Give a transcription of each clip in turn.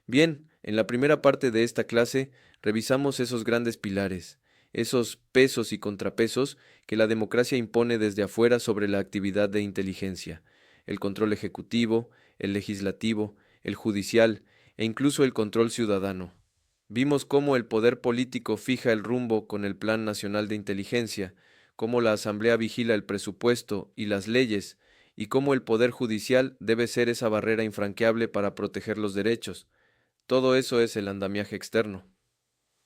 Bien, en la primera parte de esta clase revisamos esos grandes pilares, esos pesos y contrapesos que la democracia impone desde afuera sobre la actividad de inteligencia, el control ejecutivo, el legislativo, el judicial e incluso el control ciudadano. Vimos cómo el poder político fija el rumbo con el Plan Nacional de Inteligencia, cómo la Asamblea vigila el presupuesto y las leyes, y cómo el poder judicial debe ser esa barrera infranqueable para proteger los derechos. Todo eso es el andamiaje externo.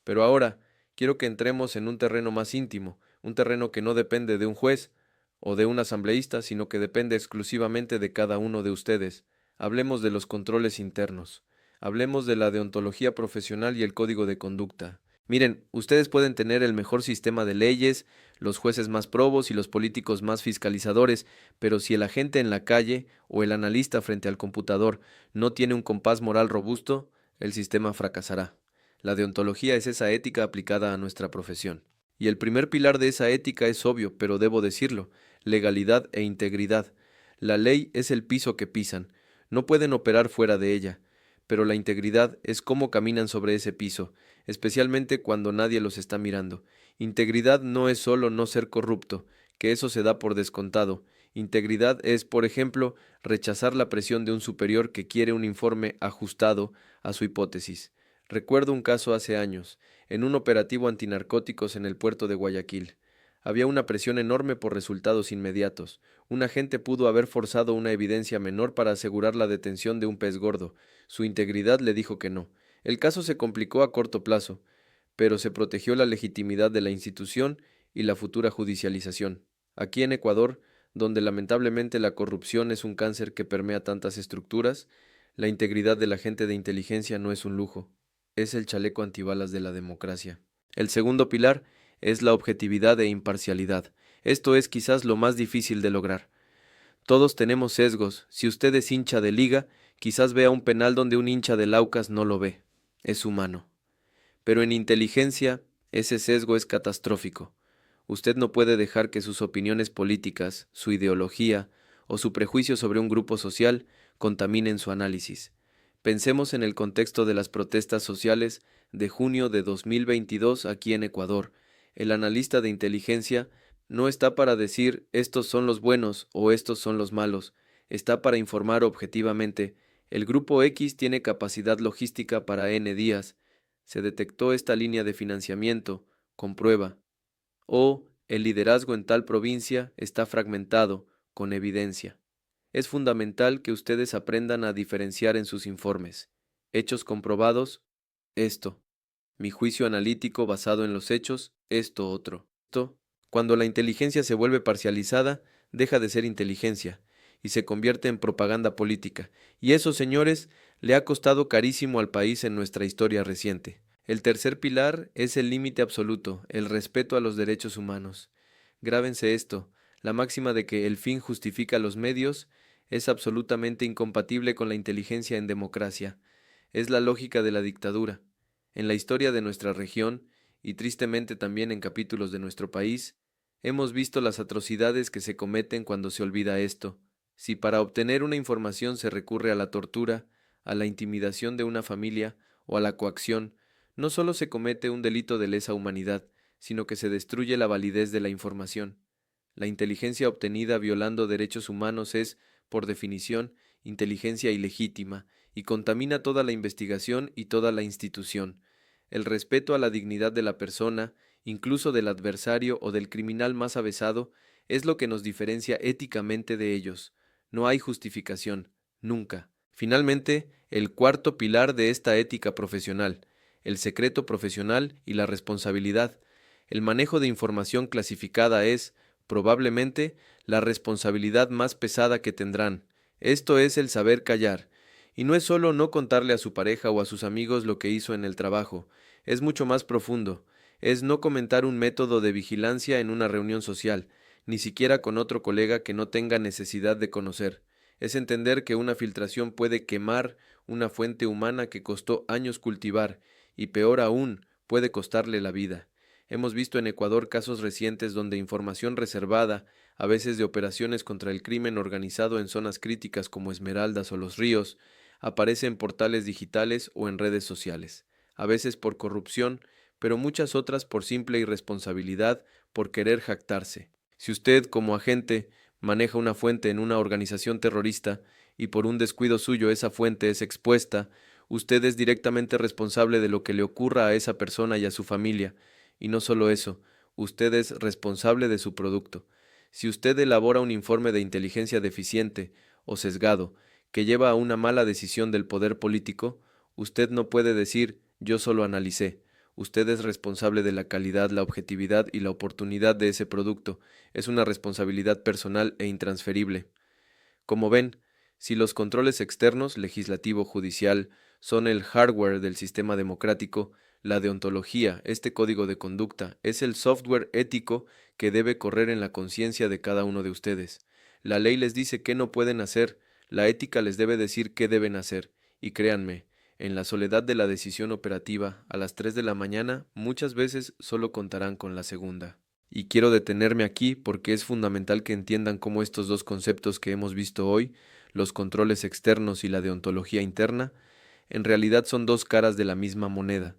Pero ahora quiero que entremos en un terreno más íntimo, un terreno que no depende de un juez o de un asambleísta, sino que depende exclusivamente de cada uno de ustedes. Hablemos de los controles internos. Hablemos de la deontología profesional y el código de conducta. Miren, ustedes pueden tener el mejor sistema de leyes, los jueces más probos y los políticos más fiscalizadores, pero si el agente en la calle o el analista frente al computador no tiene un compás moral robusto, el sistema fracasará. La deontología es esa ética aplicada a nuestra profesión. Y el primer pilar de esa ética es obvio, pero debo decirlo: legalidad e integridad. La ley es el piso que pisan, no pueden operar fuera de ella, pero la integridad es cómo caminan sobre ese piso, especialmente cuando nadie los está mirando. Integridad no es solo no ser corrupto, que eso se da por descontado. Integridad es, por ejemplo, rechazar la presión de un superior que quiere un informe ajustado a su hipótesis. Recuerdo un caso hace años, en un operativo antinarcóticos en el puerto de Guayaquil. Había una presión enorme por resultados inmediatos. Un agente pudo haber forzado una evidencia menor para asegurar la detención de un pez gordo. Su integridad le dijo que no. El caso se complicó a corto plazo, pero se protegió la legitimidad de la institución y la futura judicialización. Aquí en Ecuador, donde lamentablemente la corrupción es un cáncer que permea tantas estructuras, la integridad del agente de inteligencia no es un lujo, es el chaleco antibalas de la democracia. El segundo pilar es la objetividad e imparcialidad. Esto es quizás lo más difícil de lograr. Todos tenemos sesgos. Si usted es hincha de Liga, quizás vea un penal donde un hincha del Aucas no lo ve. Es humano. Pero en inteligencia, ese sesgo es catastrófico. Usted no puede dejar que sus opiniones políticas, su ideología o su prejuicio sobre un grupo social contaminen su análisis. Pensemos en el contexto de las protestas sociales de junio de 2022 aquí en Ecuador. El analista de inteligencia no está para decir estos son los buenos o estos son los malos, está para informar objetivamente: el grupo X tiene capacidad logística para N días, se detectó esta línea de financiamiento, comprueba. O el liderazgo en tal provincia está fragmentado, con evidencia. Es fundamental que ustedes aprendan a diferenciar en sus informes. Hechos comprobados, esto. Mi juicio analítico basado en los hechos, esto otro. Cuando la inteligencia se vuelve parcializada, deja de ser inteligencia y se convierte en propaganda política. Y eso, señores, le ha costado carísimo al país en nuestra historia reciente. El tercer pilar es el límite absoluto, el respeto a los derechos humanos. Grábense esto: la máxima de que el fin justifica los medios es absolutamente incompatible con la inteligencia en democracia. Es la lógica de la dictadura. En la historia de nuestra región, y tristemente también en capítulos de nuestro país, hemos visto las atrocidades que se cometen cuando se olvida esto. Si para obtener una información se recurre a la tortura, a la intimidación de una familia o a la coacción, no solo se comete un delito de lesa humanidad, sino que se destruye la validez de la información. La inteligencia obtenida violando derechos humanos es, por definición, inteligencia ilegítima, y contamina toda la investigación y toda la institución. El respeto a la dignidad de la persona, incluso del adversario o del criminal más avesado, es lo que nos diferencia éticamente de ellos. No hay justificación, nunca. Finalmente, el cuarto pilar de esta ética profesional: el secreto profesional y la responsabilidad. El manejo de información clasificada es, probablemente, la responsabilidad más pesada que tendrán. Esto es el saber callar. Y no es solo no contarle a su pareja o a sus amigos lo que hizo en el trabajo, es mucho más profundo. Es no comentar un método de vigilancia en una reunión social, ni siquiera con otro colega que no tenga necesidad de conocer. Es entender que una filtración puede quemar una fuente humana que costó años cultivar, y peor aún, puede costarle la vida. Hemos visto en Ecuador casos recientes donde información reservada, a veces de operaciones contra el crimen organizado en zonas críticas como Esmeraldas o Los Ríos, Aparece en portales digitales o en redes sociales, a veces por corrupción, pero muchas otras por simple irresponsabilidad, por querer jactarse. Si usted, como agente, maneja una fuente en una organización terrorista y por un descuido suyo esa fuente es expuesta, usted es directamente responsable de lo que le ocurra a esa persona y a su familia. Y no solo eso, usted es responsable de su producto. Si usted elabora un informe de inteligencia deficiente o sesgado que lleva a una mala decisión del poder político, usted no puede decir yo solo analicé. Usted es responsable de la calidad, la objetividad y la oportunidad de ese producto. Es una responsabilidad personal e intransferible. Como ven, si los controles externos, legislativo, judicial, son el hardware del sistema democrático, la deontología, este código de conducta, es el software ético que debe correr en la conciencia de cada uno de ustedes. La ley les dice qué no pueden hacer, la ética les debe decir qué deben hacer, y créanme, en la soledad de la decisión operativa, a las 3 de la mañana, muchas veces solo contarán con la segunda. Y quiero detenerme aquí porque es fundamental que entiendan cómo estos dos conceptos que hemos visto hoy, los controles externos y la deontología interna, en realidad son dos caras de la misma moneda.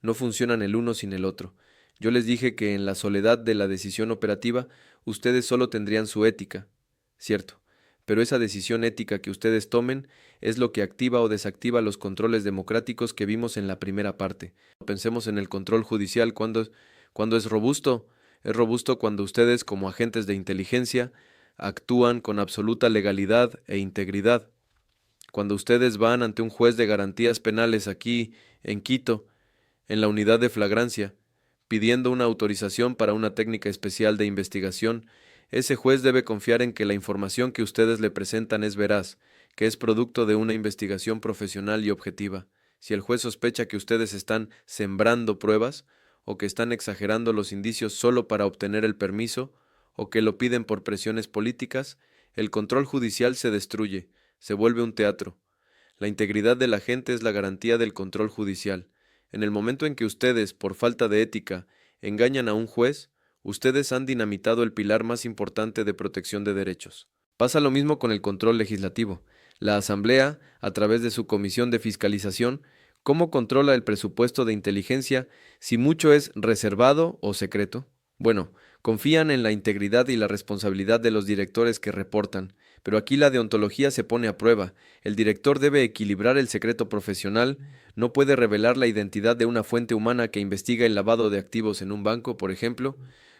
No funcionan el uno sin el otro. Yo les dije que en la soledad de la decisión operativa, ustedes solo tendrían su ética, cierto, pero esa decisión ética que ustedes tomen es lo que activa o desactiva los controles democráticos que vimos en la primera parte. Pensemos en el control judicial cuando es robusto. Es robusto cuando ustedes, como agentes de inteligencia, actúan con absoluta legalidad e integridad. Cuando ustedes van ante un juez de garantías penales aquí, en Quito, en la unidad de flagrancia, pidiendo una autorización para una técnica especial de investigación, ese juez debe confiar en que la información que ustedes le presentan es veraz, que es producto de una investigación profesional y objetiva. Si el juez sospecha que ustedes están sembrando pruebas, o que están exagerando los indicios solo para obtener el permiso, o que lo piden por presiones políticas, el control judicial se destruye, se vuelve un teatro. La integridad de la gente es la garantía del control judicial. En el momento en que ustedes, por falta de ética, engañan a un juez, ustedes han dinamitado el pilar más importante de protección de derechos. Pasa lo mismo con el control legislativo. La Asamblea, a través de su Comisión de Fiscalización, ¿cómo controla el presupuesto de inteligencia si mucho es reservado o secreto? Bueno, confían en la integridad y la responsabilidad de los directores que reportan, pero aquí la deontología se pone a prueba. El director debe equilibrar el secreto profesional, no puede revelar la identidad de una fuente humana que investiga el lavado de activos en un banco, por ejemplo,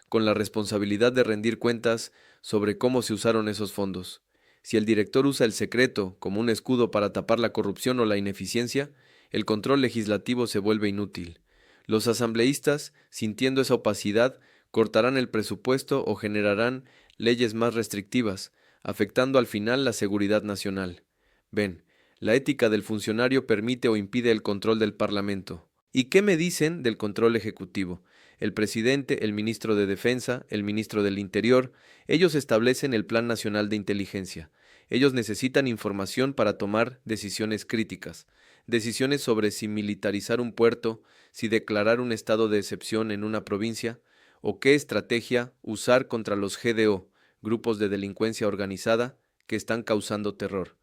con la responsabilidad de rendir cuentas sobre cómo se usaron esos fondos. Si el director usa el secreto como un escudo para tapar la corrupción o la ineficiencia, el control legislativo se vuelve inútil. Los asambleístas, sintiendo esa opacidad, cortarán el presupuesto o generarán leyes más restrictivas, afectando al final la seguridad nacional. Ven, la ética del funcionario permite o impide el control del Parlamento. ¿Y qué me dicen del control ejecutivo? El presidente, el ministro de Defensa, el ministro del Interior, ellos establecen el Plan Nacional de Inteligencia. Ellos necesitan información para tomar decisiones críticas, decisiones sobre si militarizar un puerto, si declarar un estado de excepción en una provincia, o qué estrategia usar contra los GDO, grupos de delincuencia organizada, que están causando terror.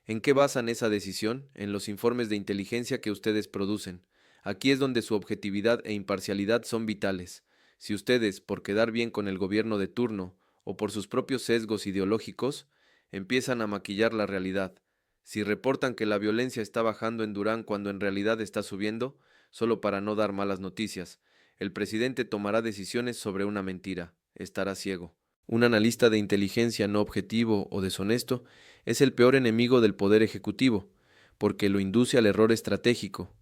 ¿En qué basan esa decisión? En los informes de inteligencia que ustedes producen. Aquí es donde su objetividad e imparcialidad son vitales. Si ustedes, por quedar bien con el gobierno de turno, o por sus propios sesgos ideológicos, empiezan a maquillar la realidad, si reportan que la violencia está bajando en Durán cuando en realidad está subiendo, solo para no dar malas noticias, el presidente tomará decisiones sobre una mentira, estará ciego. Un analista de inteligencia no objetivo o deshonesto es el peor enemigo del poder ejecutivo, porque lo induce al error estratégico.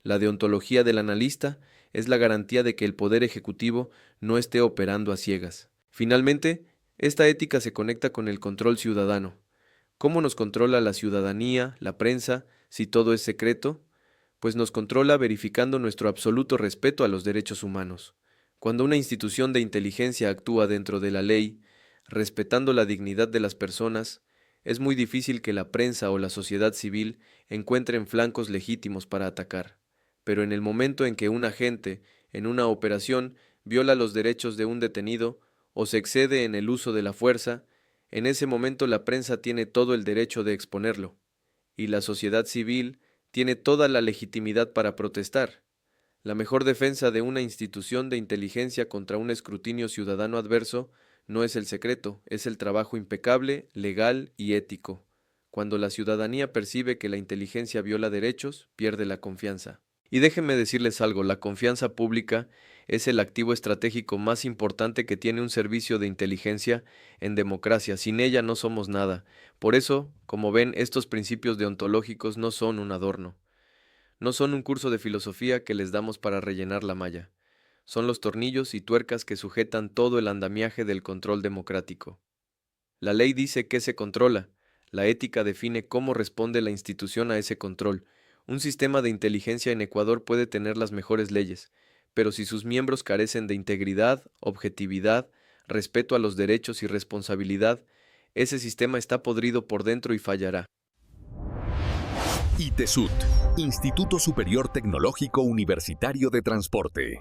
La deontología del analista es la garantía de que el poder ejecutivo no esté operando a ciegas. Finalmente, esta ética se conecta con el control ciudadano. ¿Cómo nos controla la ciudadanía, la prensa, si todo es secreto? Pues nos controla verificando nuestro absoluto respeto a los derechos humanos. Cuando una institución de inteligencia actúa dentro de la ley, respetando la dignidad de las personas, es muy difícil que la prensa o la sociedad civil encuentren flancos legítimos para atacar. Pero en el momento en que un agente, en una operación, viola los derechos de un detenido o se excede en el uso de la fuerza, en ese momento la prensa tiene todo el derecho de exponerlo. y la sociedad civil tiene toda la legitimidad para protestar. La mejor defensa de una institución de inteligencia contra un escrutinio ciudadano adverso no es el secreto, es el trabajo impecable, legal y ético. Cuando la ciudadanía percibe que la inteligencia viola derechos, pierde la confianza. Y déjenme decirles algo, la confianza pública es el activo estratégico más importante que tiene un servicio de inteligencia en democracia. Sin ella no somos nada. Por eso, como ven, estos principios deontológicos no son un adorno. No son un curso de filosofía que les damos para rellenar la malla. Son los tornillos y tuercas que sujetan todo el andamiaje del control democrático. La ley dice qué se controla. La ética define cómo responde la institución a ese control. Un sistema de inteligencia en Ecuador puede tener las mejores leyes, pero si sus miembros carecen de integridad, objetividad, respeto a los derechos y responsabilidad, ese sistema está podrido por dentro y fallará. ITESUT, Instituto Superior Tecnológico Universitario de Transporte.